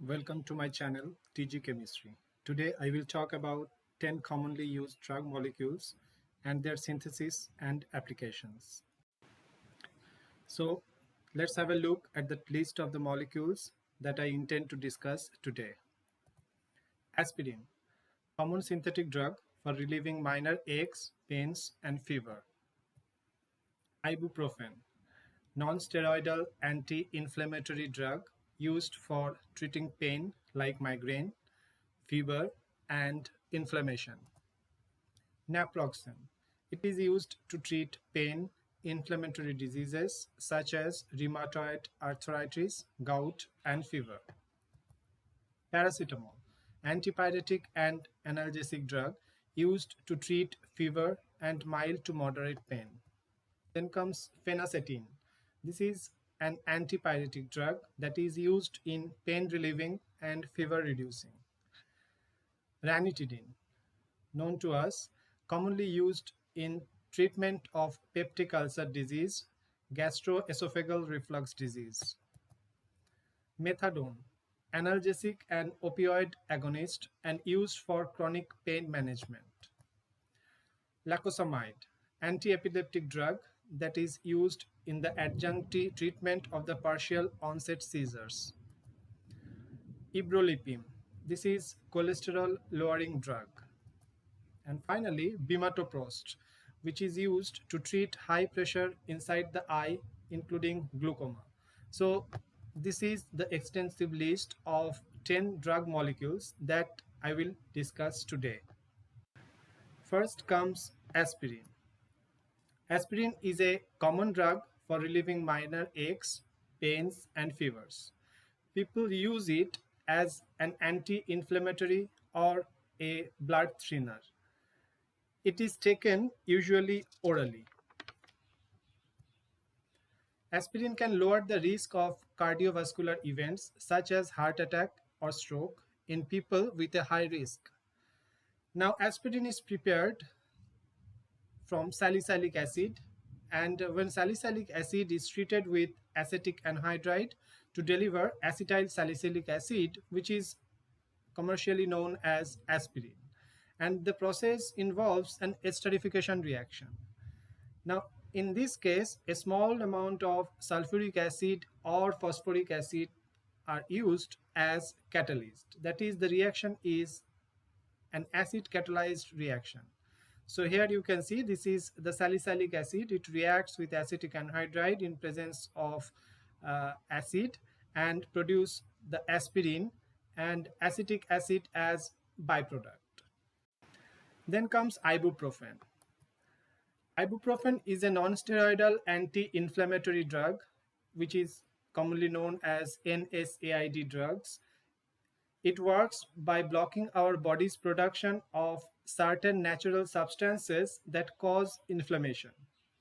Welcome to my channel TG Chemistry. Today I will talk about 10 commonly used drug molecules and their synthesis and applications. So let's have a look at the list of the molecules that I intend to discuss today. Aspirin, common synthetic drug for relieving minor aches, pains and fever. Ibuprofen, non-steroidal anti-inflammatory drug used for treating pain like migraine, fever, and inflammation. Naproxen. It is used to treat pain, inflammatory diseases such as rheumatoid arthritis, gout, and fever. Paracetamol. Antipyretic and analgesic drug used to treat fever and mild to moderate pain. Then comes phenocetine. This is an antipyretic drug that is used in pain relieving and fever reducing. Ranitidine, known to us, commonly used in treatment of peptic ulcer disease, gastroesophageal reflux disease. Methadone, analgesic and opioid agonist and used for chronic pain management. Lacosamide, anti-epileptic drug that is used in the adjunctive treatment of the partial onset seizures. Ebrolipim, this is cholesterol lowering drug. And finally, Bimatoprost, which is used to treat high pressure inside the eye, including glaucoma. So this is the extensive list of 10 drug molecules that I will discuss today. First comes aspirin. Aspirin is a common drug for relieving minor aches, pains, and fevers. People use it as an anti-inflammatory or a blood thinner. It is taken usually orally. Aspirin can lower the risk of cardiovascular events such as heart attack or stroke in people with a high risk. Now, aspirin is prepared from salicylic acid, and when salicylic acid is treated with acetic anhydride to deliver acetyl salicylic acid, which is commercially known as aspirin, and the process involves an esterification reaction. Now, in this case, a small amount of sulfuric acid or phosphoric acid are used as catalyst. That is, the reaction is an acid catalyzed reaction. So here you can see this is the salicylic acid. It reacts with acetic anhydride in presence of acid and produce the aspirin and acetic acid as byproduct. Then comes ibuprofen. Ibuprofen is a non-steroidal anti-inflammatory drug which is commonly known as NSAID drugs. It works by blocking our body's production of certain natural substances that cause inflammation.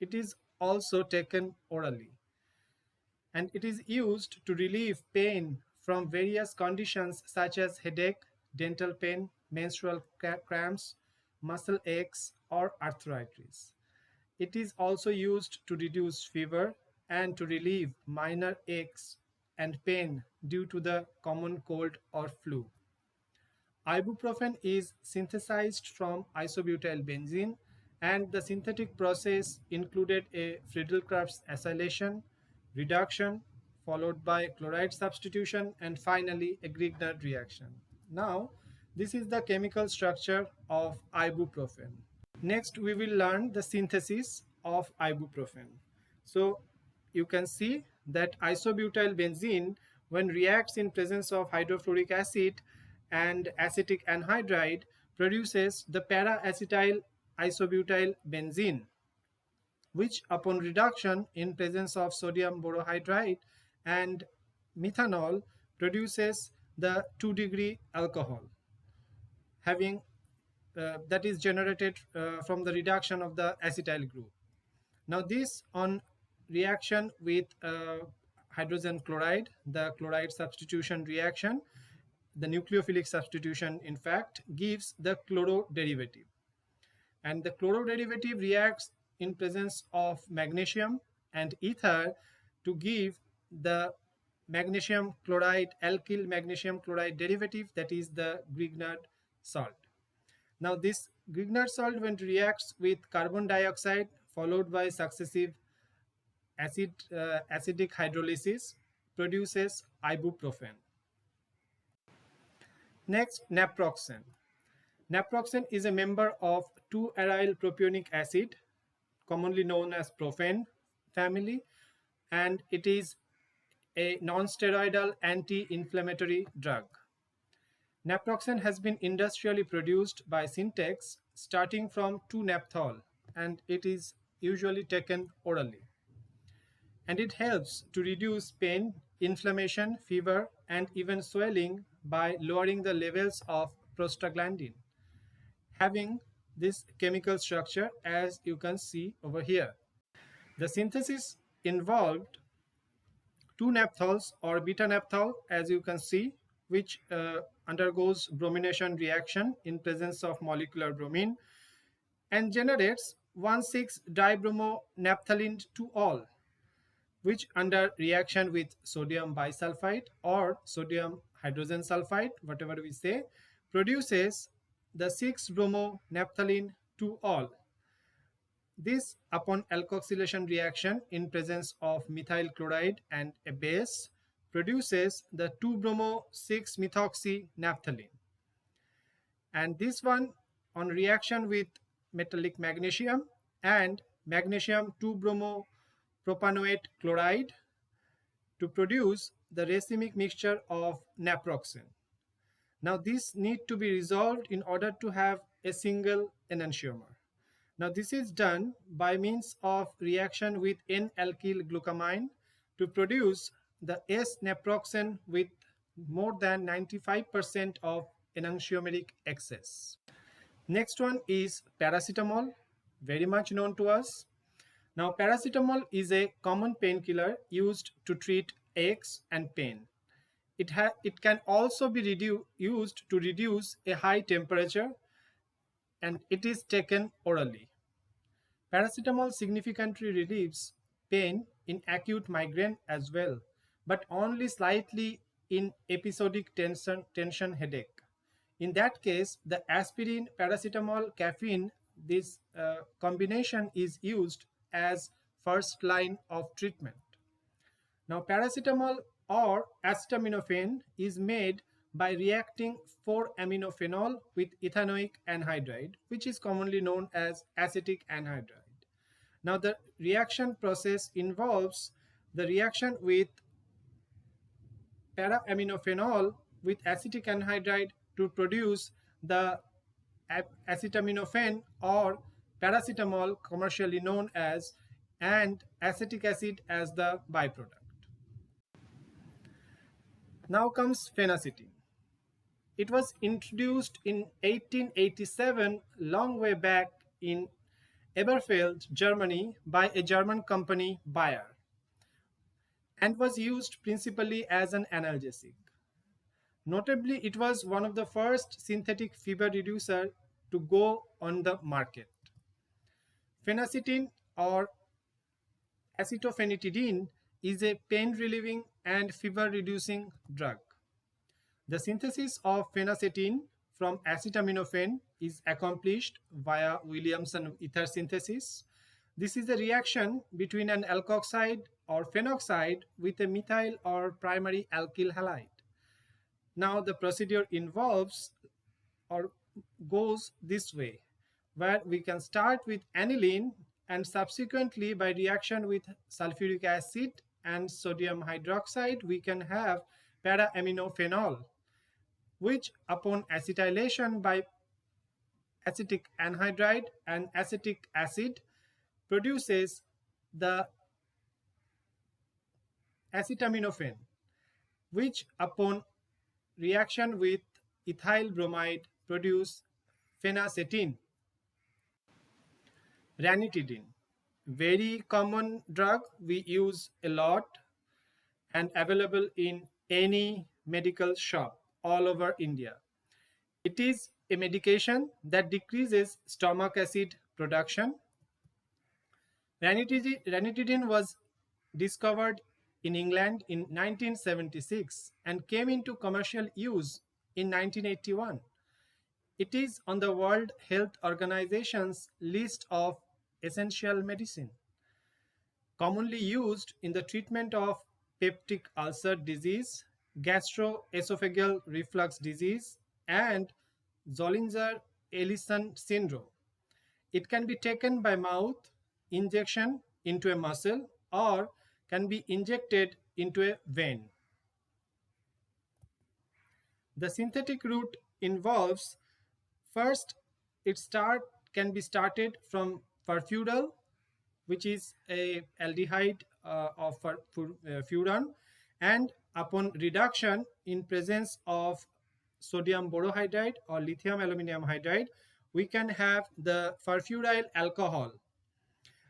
It is also taken orally. And it is used to relieve pain from various conditions such as headache, dental pain, menstrual cramps, muscle aches, or arthritis. It is also used to reduce fever and to relieve minor aches and pain due to the common cold or flu. Ibuprofen is synthesized from isobutyl benzene, and the synthetic process included a Friedel-Crafts acylation, reduction, followed by chloride substitution, and finally a Grignard reaction. Now, this is the chemical structure of ibuprofen. Next, we will learn the synthesis of ibuprofen. So, you can see that isobutyl benzene, when reacts in presence of hydrofluoric acid and acetic anhydride, produces the para-acetyl isobutyl benzene, which upon reduction in presence of sodium borohydride and methanol produces the 2-degree alcohol, having that is generated from the reduction of the acetyl group. Now this on reaction with hydrogen chloride, the chloride substitution reaction, the nucleophilic substitution in fact gives the chloro derivative. And the chloro derivative reacts in presence of magnesium and ether to give the magnesium chloride, alkyl magnesium chloride derivative, that is the Grignard salt. Now this Grignard salt, when it reacts with carbon dioxide followed by successive acidic hydrolysis, produces ibuprofen. Next, naproxen. Naproxen is a member of 2-aryl propionic acid, commonly known as profen family, and it is a non-steroidal anti-inflammatory drug. Naproxen has been industrially produced by Syntex starting from 2-naphthol, and it is usually taken orally. And it helps to reduce pain, inflammation, fever, and even swelling by lowering the levels of prostaglandin, having this chemical structure as you can see over here. The synthesis involved 2-naphthols or beta-naphthol, as you can see, which undergoes bromination reaction in presence of molecular bromine and generates 1,6-dibromonaphthalene 2-ol, which under reaction with sodium bisulfite or sodium hydrogen sulfide, whatever we say, produces the 6-bromonaphthalene 2-ol. This, upon alkoxylation reaction in presence of methyl chloride and a base, produces the 2-bromo-6-methoxynaphthalene. And this one, on reaction with metallic magnesium and magnesium 2-bromopropanoate chloride, to produce the racemic mixture of naproxen. Now this need to be resolved in order to have a single enantiomer. Now this is done by means of reaction with N-alkyl glucamine to produce the S-naproxen with more than 95% of enantiomeric excess. Next one is paracetamol, very much known to us. Now paracetamol is a common painkiller used to treat aches and pain. It can also be used to reduce a high temperature, and it is taken orally. Paracetamol significantly relieves pain in acute migraine as well, but only slightly in episodic tension headache. In that case, the aspirin, paracetamol, caffeine, this combination is used as first line of treatment. Now, paracetamol or acetaminophen is made by reacting 4-aminophenol with ethanoic anhydride, which is commonly known as acetic anhydride. Now, the reaction process involves the reaction with para-aminophenol with acetic anhydride to produce the acetaminophen or paracetamol, commercially known as, and acetic acid as the byproduct. Now comes phenocetine. It was introduced in 1887, long way back in Eberfeld, Germany, by a German company, Bayer, and was used principally as an analgesic. Notably, it was one of the first synthetic fever reducer to go on the market. Phenocetine or acetophenitidine is a pain-relieving and fever-reducing drug. The synthesis of phenocetine from acetaminophen is accomplished via Williamson ether synthesis. This is a reaction between an alkoxide or phenoxide with a methyl or primary alkyl halide. Now the procedure involves or goes this way, where we can start with aniline and subsequently by reaction with sulfuric acid and sodium hydroxide we can have para-aminophenol, which upon acetylation by acetic anhydride and acetic acid produces the acetaminophen, which upon reaction with ethyl bromide produce phenacetine. Ranitidine, very common drug we use a lot and available in any medical shop all over India. It is a medication that decreases stomach acid production. Ranitidine was discovered in England in 1976 and came into commercial use in 1981. It is on the World Health Organization's list of essential medicine, commonly used in the treatment of peptic ulcer disease, gastroesophageal reflux disease, and Zollinger-Ellison syndrome. It can be taken by mouth, injection into a muscle, or can be injected into a vein. The synthetic route involves first, its start can be started from furfural, which is a aldehyde of furan, and upon reduction in presence of sodium borohydride or lithium aluminum hydride, we can have the furfuryl alcohol.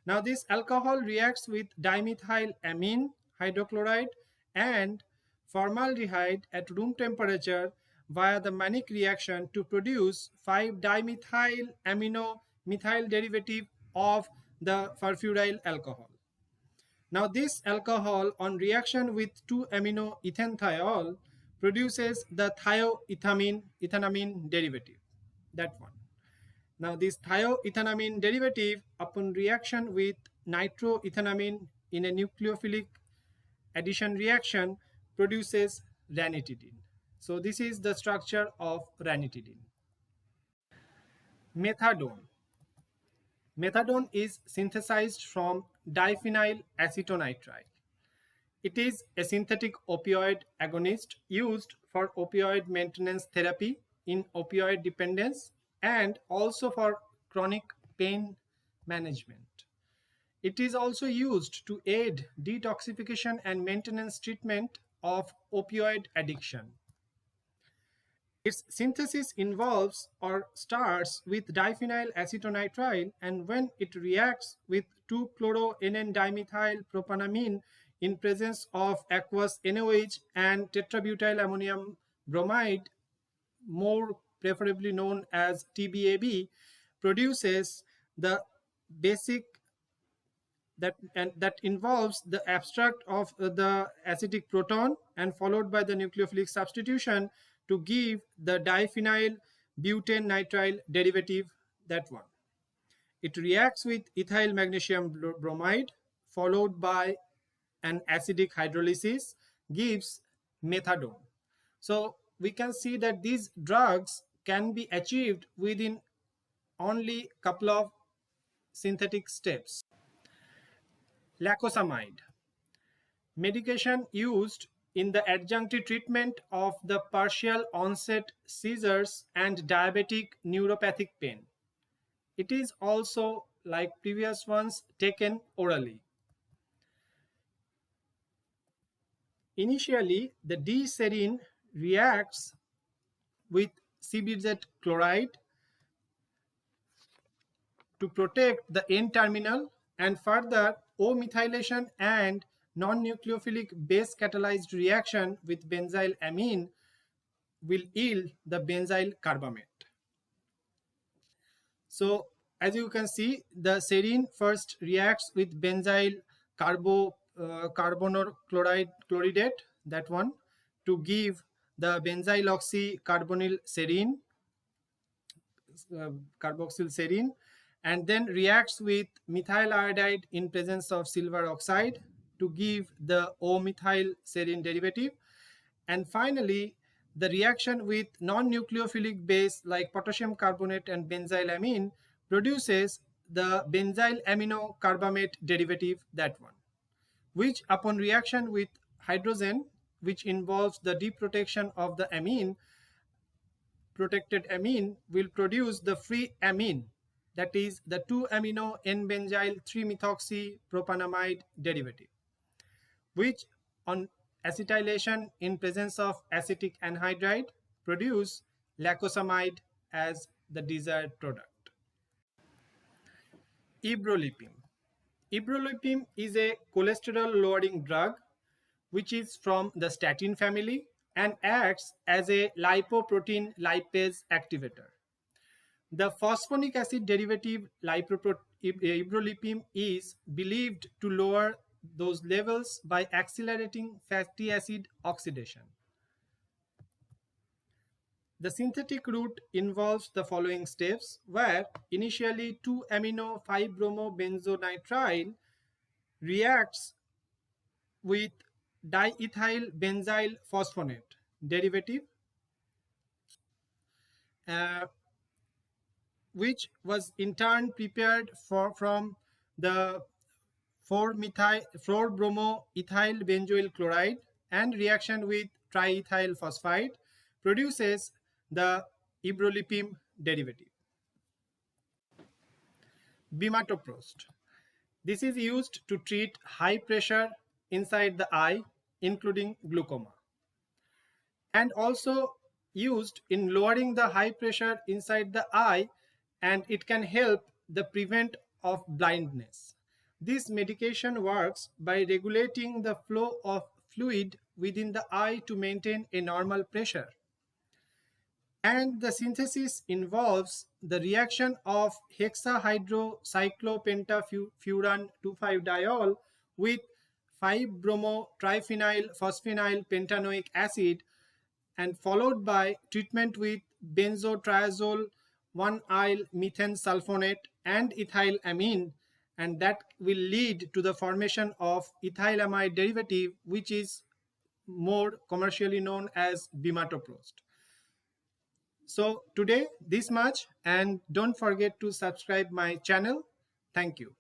Now this alcohol reacts with dimethylamine hydrochloride and formaldehyde at room temperature via the Mannich reaction to produce 5-dimethyl amino methyl derivative of the furfuryl alcohol. Now this alcohol on reaction with 2-amino ethanethiol produces the thioethanamine derivative, that one. Now this thioethanamine derivative upon reaction with nitroethanamine in a nucleophilic addition reaction produces ranitidine. So this is the structure of ranitidine. Methadone. Methadone is synthesized from diphenyl acetonitrile. It is a synthetic opioid agonist used for opioid maintenance therapy in opioid dependence and also for chronic pain management. It is also used to aid detoxification and maintenance treatment of opioid addiction. Its synthesis involves or starts with diphenyl acetonitrile, and when it reacts with 2-chloro-NN-dimethyl propionamine in presence of aqueous NaOH and tetrabutyl ammonium bromide, more preferably known as TBAB, produces the basic that involves the abstract of the acidic proton and followed by the nucleophilic substitution to give the diphenyl butane nitrile derivative, that one. It reacts with ethyl magnesium bromide followed by an acidic hydrolysis, gives methadone. So we can see that these drugs can be achieved within only couple of synthetic steps. Lacosamide, medication used in the adjunctive treatment of the partial onset seizures and diabetic neuropathic pain. It is also, like previous ones, taken orally. Initially, the D-serine reacts with CBZ chloride to protect the N-terminal, and further O-methylation and non-nucleophilic base catalyzed reaction with benzyl amine will yield the benzyl carbamate. So as you can see, the serine first reacts with benzyl carbonor chloridate, that one, to give the benzyl oxycarbonyl serine, carboxyl serine, and then reacts with methyl iodide in presence of silver oxide to give the O-methyl serine derivative. And finally, the reaction with non-nucleophilic base like potassium carbonate and benzyl amine produces the benzyl amino carbamate derivative, that one, which upon reaction with hydrogen, which involves the deprotection of the amine, protected amine will produce the free amine, that is the 2-amino N-benzyl 3-methoxy propanamide derivative, which on acetylation in presence of acetic anhydride produce lacosamide as the desired product. Ebrolipim. Ebrolipim is a cholesterol lowering drug which is from the statin family and acts as a lipoprotein lipase activator. The phosphonic acid derivative Ebrolipim is believed to lower those levels by accelerating fatty acid oxidation. The synthetic route involves the following steps, where initially 2-amino 5-bromobenzonitrile reacts with diethyl benzyl phosphonate derivative, uh, which was in turn prepared from the 4-bromoethyl benzoyl chloride, and reaction with triethyl phosphide produces the Ebrolipim derivative. Bimatoprost. This is used to treat high pressure inside the eye, including glaucoma, and also used in lowering the high pressure inside the eye, and it can help the prevent of blindness. This medication works by regulating the flow of fluid within the eye to maintain a normal pressure. And the synthesis involves the reaction of hexahydrocyclopentafuran 2,5-diol with 5-bromo-triphenyl phosphenyl pentanoic acid, and followed by treatment with benzotriazole 1-yl methane sulfonate and ethylamine, and that will lead to the formation of ethylamide derivative, which is more commercially known as Bimatoprost. So today this much, and don't forget to subscribe my channel. Thank you.